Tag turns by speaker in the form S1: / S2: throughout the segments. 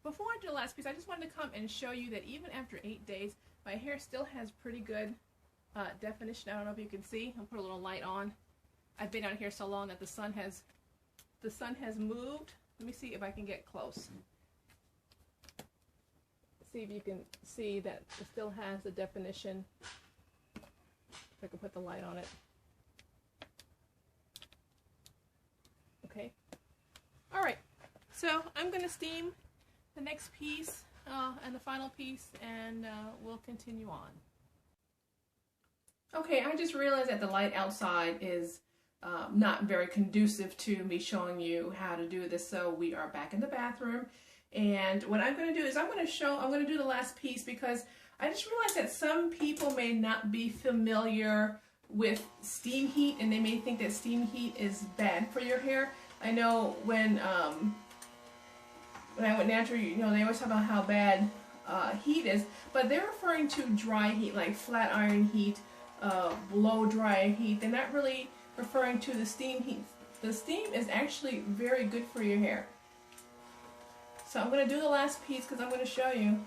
S1: before I do the last piece, I just wanted to come and show you that even after 8 days, my hair still has pretty good definition. I don't know if you can see. I'll put a little light on. I've been out here so long that the sun has moved. Let me see if I can get close. See if you can see that it still has the definition. If I can put the light on it. Okay. All right. So I'm going to steam the next piece and the final piece, and we'll continue on. Okay, I just realized that the light outside is not very conducive to me showing you how to do this, so we are back in the bathroom. And what I'm going to do is I'm going to do the last piece, because I just realized that some people may not be familiar with steam heat, and they may think that steam heat is bad for your hair. I know when I went natural, you know, they always talk about how bad heat is, but they're referring to dry heat, like flat iron heat, blow dry heat. They're not really referring to the steam heat. The steam is actually very good for your hair. So I'm going to do the last piece because I'm going to show you.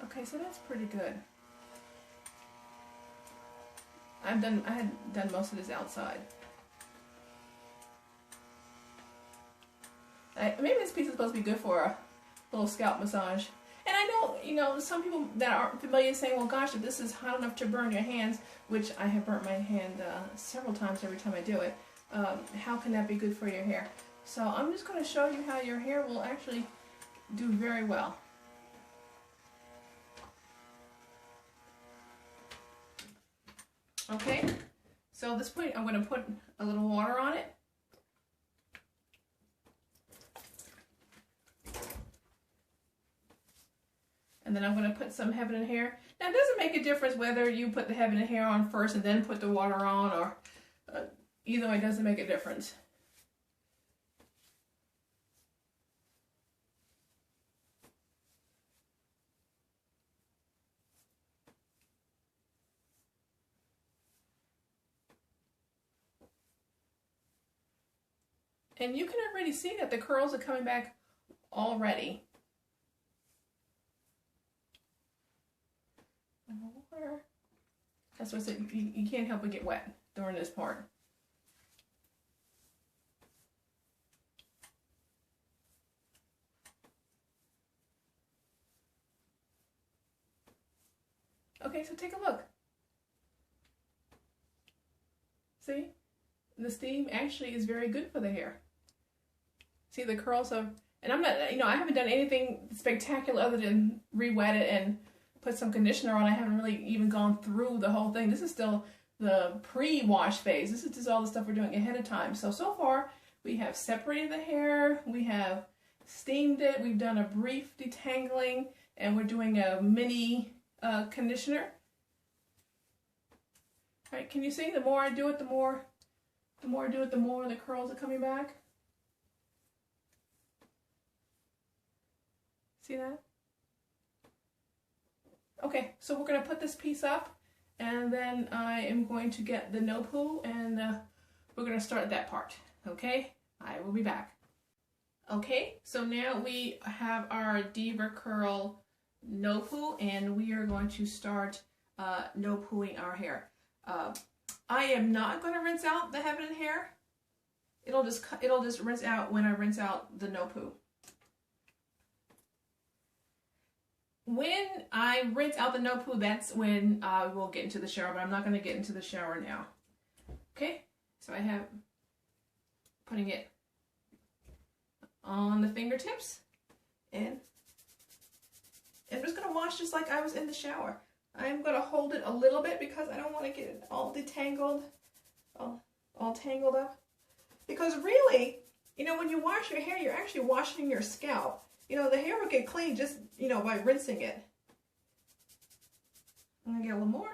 S1: Okay, so that's pretty good. I had done most of this outside. Maybe this piece is supposed to be good for a little scalp massage. And I know, you know, some people that aren't familiar saying, well, gosh, if this is hot enough to burn your hands, which I have burnt my hand several times every time I do it, how can that be good for your hair? So I'm just going to show you how your hair will actually do very well. Okay, so at this point I'm going to put a little water on it. And then I'm going to put some Heaven and Hair. Now it doesn't make a difference whether you put the Heaven and Hair on first and then put the water on, or either way, it doesn't make a difference. And you can already see that the curls are coming back already. That's what I said, you can't help but get wet during this part. Okay, so take a look. See? The steam actually is very good for the hair. See, the curls are, and I'm not, you know, I haven't done anything spectacular other than re-wet it and put some conditioner on. I haven't really even gone through the whole thing. This is still the pre-wash phase. This is just all the stuff we're doing ahead of time. So far, we have separated the hair, we have steamed it, we've done a brief detangling, and we're doing a mini conditioner. All right, can you see? The more I do it, the more I do it, the more the curls are coming back. See that? Okay, so we're going to put this piece up, and then I am going to get the no poo, and we're going to start that part. Okay, I will be back. Okay, so now we have our Deva Curl no poo, and we are going to start no pooing our hair. I am not going to rinse out the Heaven and Hair. It'll just rinse out when I rinse out the no poo. When I rinse out the no poo, that's when I will get into the shower, but I'm not going to get into the shower now. Okay, so I have putting it on the fingertips, and I'm just going to wash just like I was in the shower. I'm going to hold it a little bit because I don't want to get it all detangled, all tangled up. Because really, you know, when you wash your hair, you're actually washing your scalp. You know, the hair will get clean just, you know, by rinsing it. I'm going to get a little more.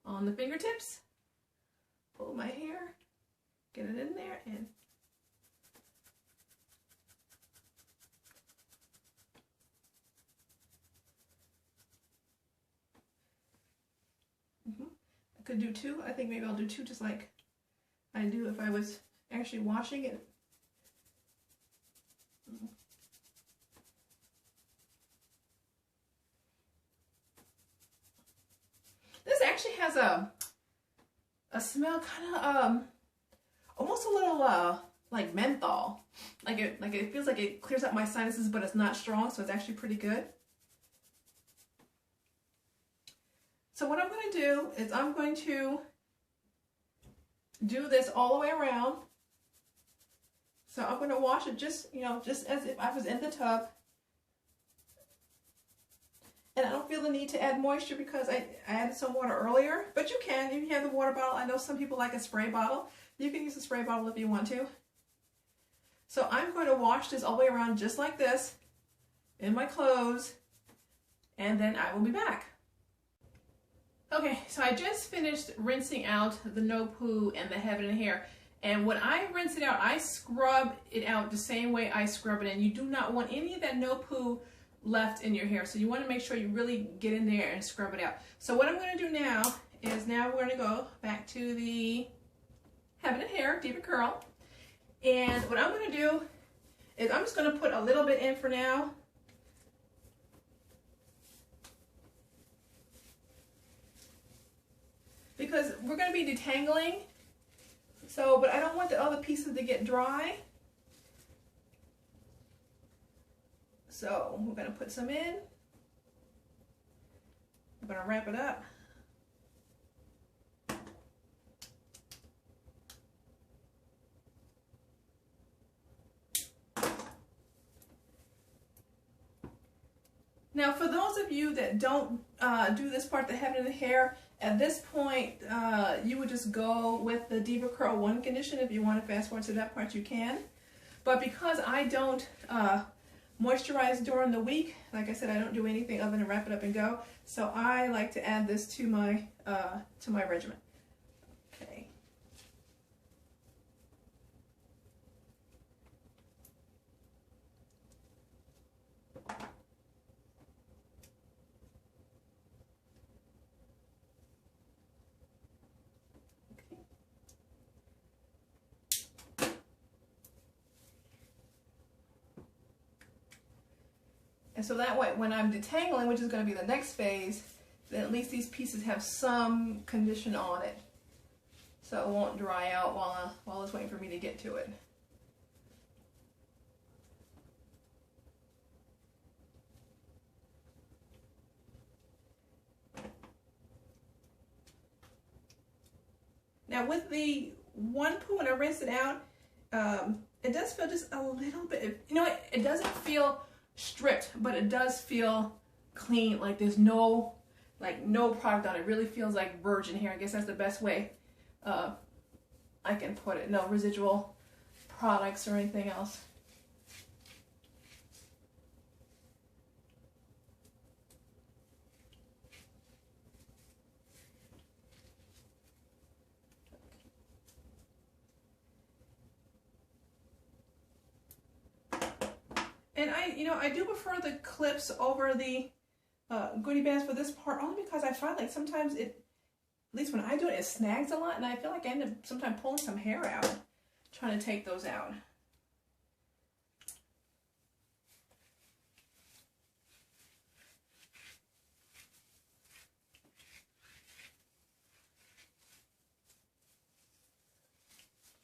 S1: On the fingertips. Pull my hair get it in there and I could do two. I think maybe I'll do two just like I do if I was actually washing it. This actually has a smell kind of almost a little like menthol. Like it feels like it clears up my sinuses, but it's not strong, so it's actually pretty good. So what I'm going to do is I'm going to do this all the way around. So I'm going to wash it just, you know, just as if I was in the tub. And I don't feel the need to add moisture because I added some water earlier, but you can if you have the water bottle. I know some people like a spray bottle. You can use a spray bottle if you want to. So I'm going to wash this all the way around just like this in my clothes, and then I will be back. Okay, so I just finished rinsing out the no poo and the heaven and hair. And when I rinse it out, I scrub it out the same way I scrub it in. You do not want any of that no poo left in your hair. So you want to make sure you really get in there and scrub it out. So what I'm going to do now is we're going to go back to the heaven and hair, Deva Curl. And what I'm going to do is I'm just going to put a little bit in for now. Because we're going to be detangling, so, but I don't want the other pieces to get dry. So we're going to put some in. I'm going to wrap it up. Now, for those of you that don't do this part, the heaven and the hair, at this point, you would just go with the Deva Curl 1 condition. If you want to fast forward to that part, you can. But because I don't moisturize during the week, like I said, I don't do anything other than wrap it up and go. So I like to add this to my regimen. Okay. And so that way, when I'm detangling, which is going to be the next phase, then at least these pieces have some condition on it. So it won't dry out while it's waiting for me to get to it. Now with the one poo, when I rinse it out, it does feel just a little bit, you know, it doesn't feel stripped, but it does feel clean, like there's no product on it. It really feels like virgin hair. I guess that's the best way I can put it. No residual products or anything else. And I do prefer the clips over the goodie bags for this part, only because I find like sometimes at least when I do it, it snags a lot, and I feel like I end up sometimes pulling some hair out, trying to take those out.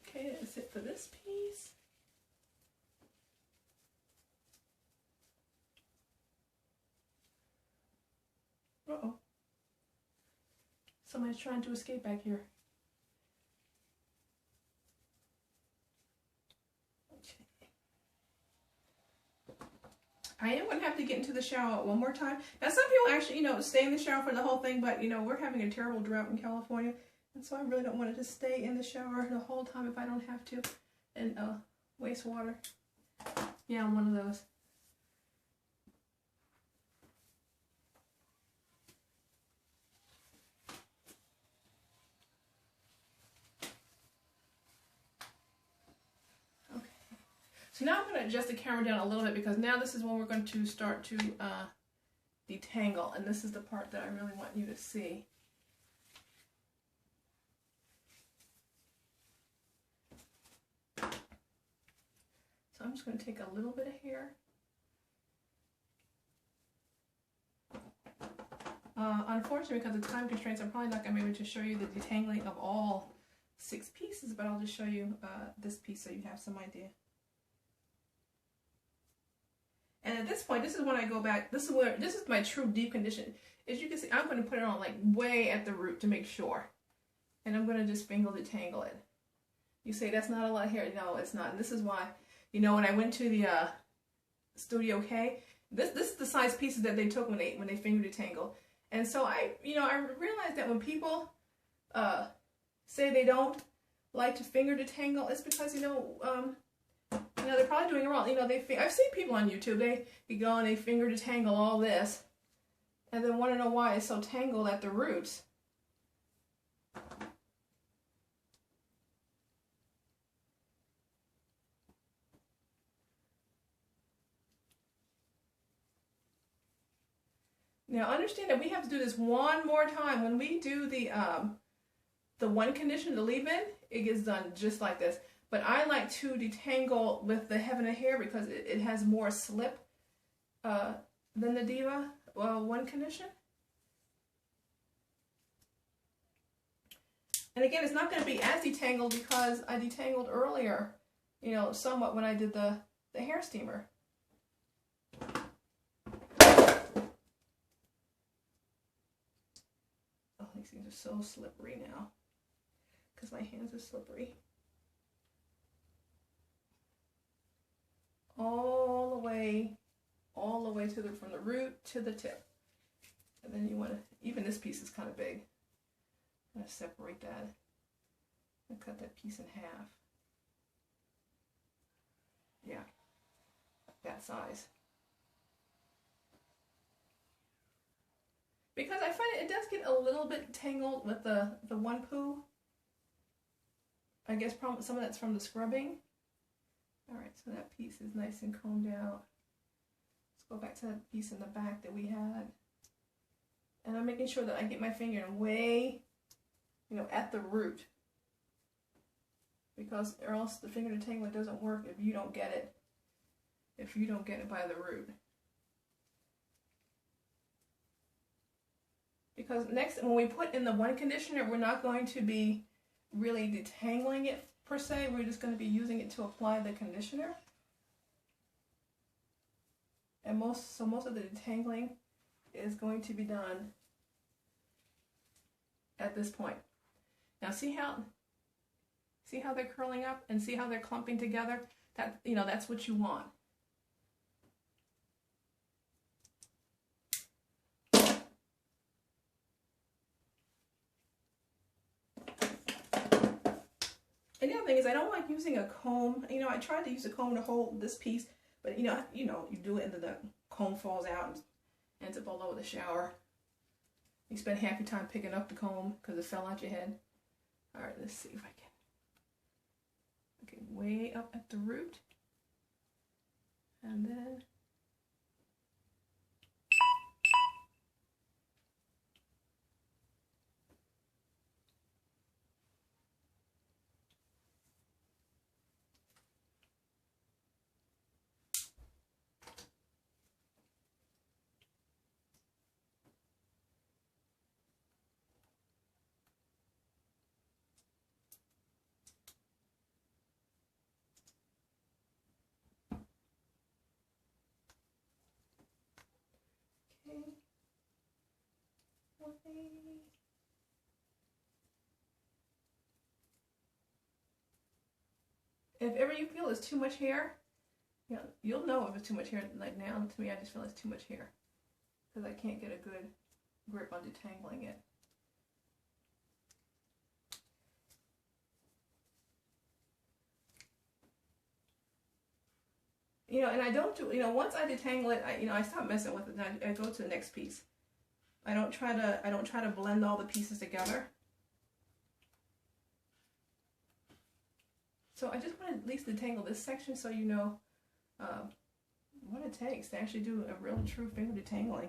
S1: Okay, that's it for this piece. Uh-oh. Somebody's trying to escape back here. Okay. I am going to have to get into the shower one more time. Now, some people actually, stay in the shower for the whole thing, but, we're having a terrible drought in California, and so I really don't want to just stay in the shower the whole time if I don't have to, and waste water. Yeah, I'm one of those. So now I'm going to adjust the camera down a little bit because now this is when we're going to start to detangle, and this is the part that I really want you to see. So I'm just going to take a little bit of hair. Unfortunately, because of time constraints, I'm probably not going to be able to show you the detangling of all 6 pieces, but I'll just show you this piece so you have some idea. And at this point, this is when I go back, this is my true deep condition. As you can see, I'm going to put it on like way at the root to make sure. And I'm going to just finger detangle it. You say, that's not a lot of hair. No, it's not. And this is why, you know, when I went to the Studio K, this is the size pieces that they took when they finger detangle. And so I realized that when people say they don't like to finger detangle, it's because, they're probably doing it wrong. I've seen people on YouTube, they go and they finger detangle all this, and then want to know why it's so tangled at the roots. Now understand that we have to do this one more time. When we do the one condition, the leave-in, it gets done just like this. But I like to detangle with the Heaven of Hair because it has more slip than the Deva one condition. And again, it's not going to be as detangled because I detangled earlier, somewhat when I did the hair steamer. Oh, these things are so slippery now because my hands are slippery. All the way from the root to the tip. And then you want to, even this piece is kind of big. I'm going to separate that and cut that piece in half. Yeah, that size. Because I find it does get a little bit tangled with the one poo. I guess probably some of that's from the scrubbing. Alright, so that piece is nice and combed out. Let's go back to that piece in the back that we had. And I'm making sure that I get my finger way, at the root. Because or else the finger detangling doesn't work if you don't get it. If you don't get it by the root. Because next, when we put in the one conditioner, we're not going to be really detangling it per se. We're just going to be using it to apply the conditioner. And most of the detangling is going to be done at this point. Now see how they're curling up and see how they're clumping together? That's what you want. And the other thing is I don't like using a comb. I tried to use a comb to hold this piece, but you do it and then the comb falls out and ends up all over the shower. You spend half your time picking up the comb because it fell out your head. Alright, let's see if I can. Okay, way up at the root. And then if ever you feel it's too much hair, you'll know if it's too much hair. Like now, to me, I just feel it's too much hair because I can't get a good grip on detangling it. And I don't do, once I detangle it, I stop messing with it and I go to the next piece. I don't try to blend all the pieces together. So I just want to at least detangle this section so you know it takes to actually do a real true finger detangling.